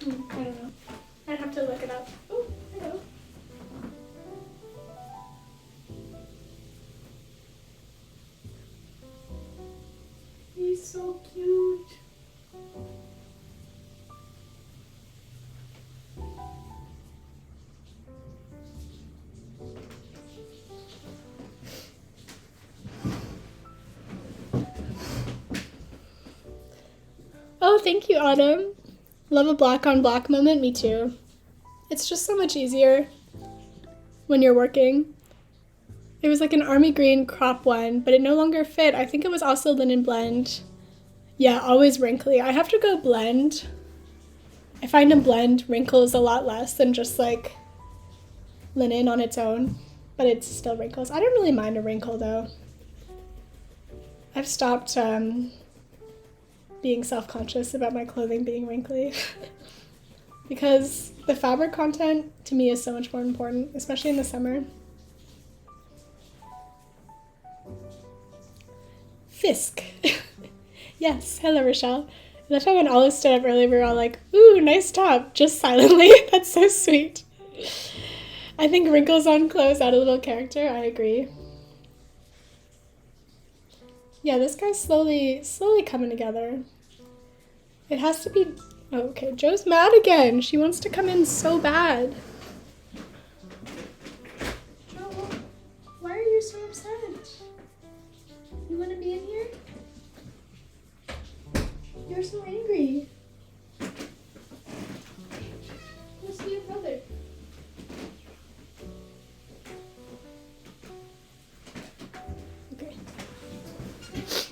I don't know. I'd have to look it up. Oh, hello. He's so cute. Oh, thank you, Autumn. Love a black on black moment, me too. It's just so much easier when you're working. It was like an army green crop one, but it no longer fit. I think it was also linen blend. Yeah, always wrinkly. I have to go blend. I find a blend wrinkles a lot less than just like linen on its own, but it's still wrinkles. I don't really mind a wrinkle though. I've stopped being self-conscious about my clothing being wrinkly because the fabric content to me is so much more important, especially in the summer. Fisk. Yes, hello Rochelle. That time when Olive stood up earlier, we were all like, ooh, nice top, just silently. That's so sweet. I think wrinkles on clothes add a little character. I agree. Yeah, this guy's slowly coming together. It has to be... Oh, okay, Joe's mad again. She wants to come in so bad. Joe, why are you so upset? You want to be in here? You're so angry. Go see your brother. Okay.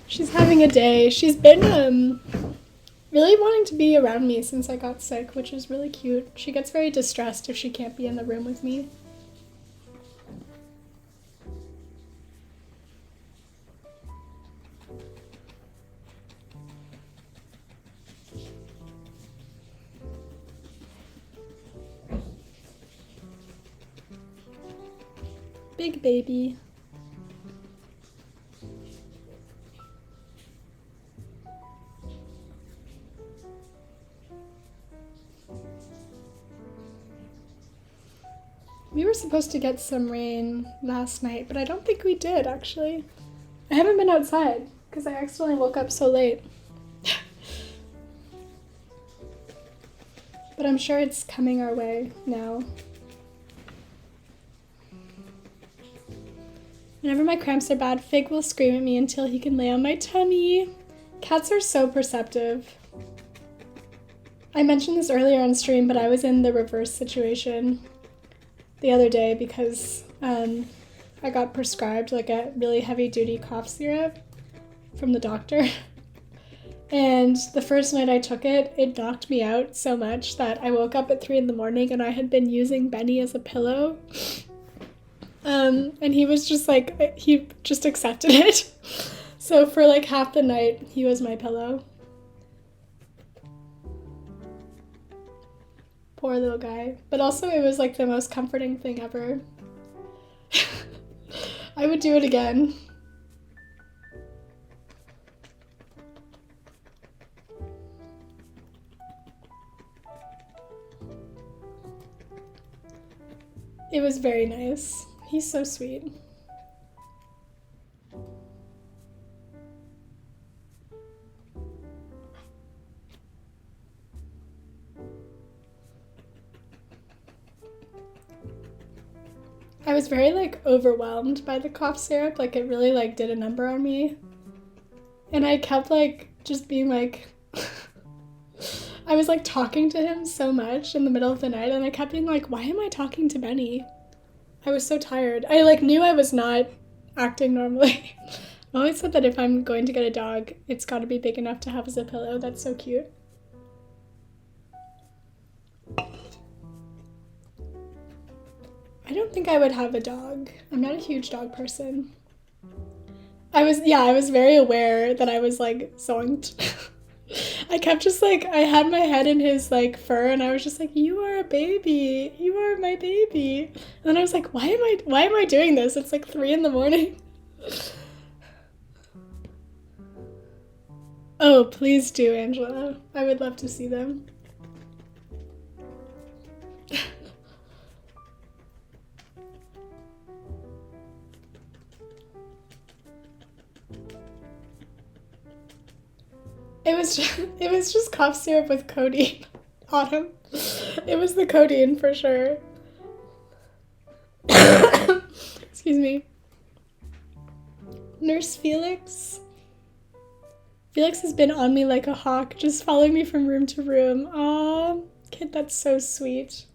She's having a day. She's been really wanting to be around me since I got sick, which is really cute. She gets very distressed if she can't be in the room with me. Big baby. We were supposed to get some rain last night, but I don't think we did, actually. I haven't been outside because I accidentally woke up so late. But I'm sure it's coming our way now. Whenever my cramps are bad, Fig will scream at me until he can lay on my tummy. Cats are so perceptive. I mentioned this earlier on stream, but I was in the reverse situation the other day because I got prescribed like a really heavy-duty cough syrup from the doctor. And the first night I took it, it knocked me out so much that I woke up at 3 a.m. and I had been using Benny as a pillow. And he was just like, he just accepted it. So for like half the night, he was my pillow. Poor little guy. But also it was like the most comforting thing ever. I would do it again. It was very nice. He's so sweet. I was very like overwhelmed by the cough syrup. Like it really like did a number on me. And I kept like just being like I was like talking to him so much in the middle of the night and I kept being like, why am I talking to Benny? I was so tired. I like knew I was not acting normally. I always said that if I'm going to get a dog, it's got to be big enough to have as a pillow. That's so cute. I don't think I would have a dog. I'm not a huge dog person. I was very aware that I was like zoinked. I kept just like, I had my head in his like fur and I was just like, you are a baby. You are my baby. And then I was like, why am I doing this? It's like 3 a.m. Oh, please do, Angela. I would love to see them. It was just cough syrup with codeine. Autumn. It was the codeine for sure. Excuse me. Nurse Felix. Felix has been on me like a hawk, just following me from room to room. Aw, kid, that's so sweet.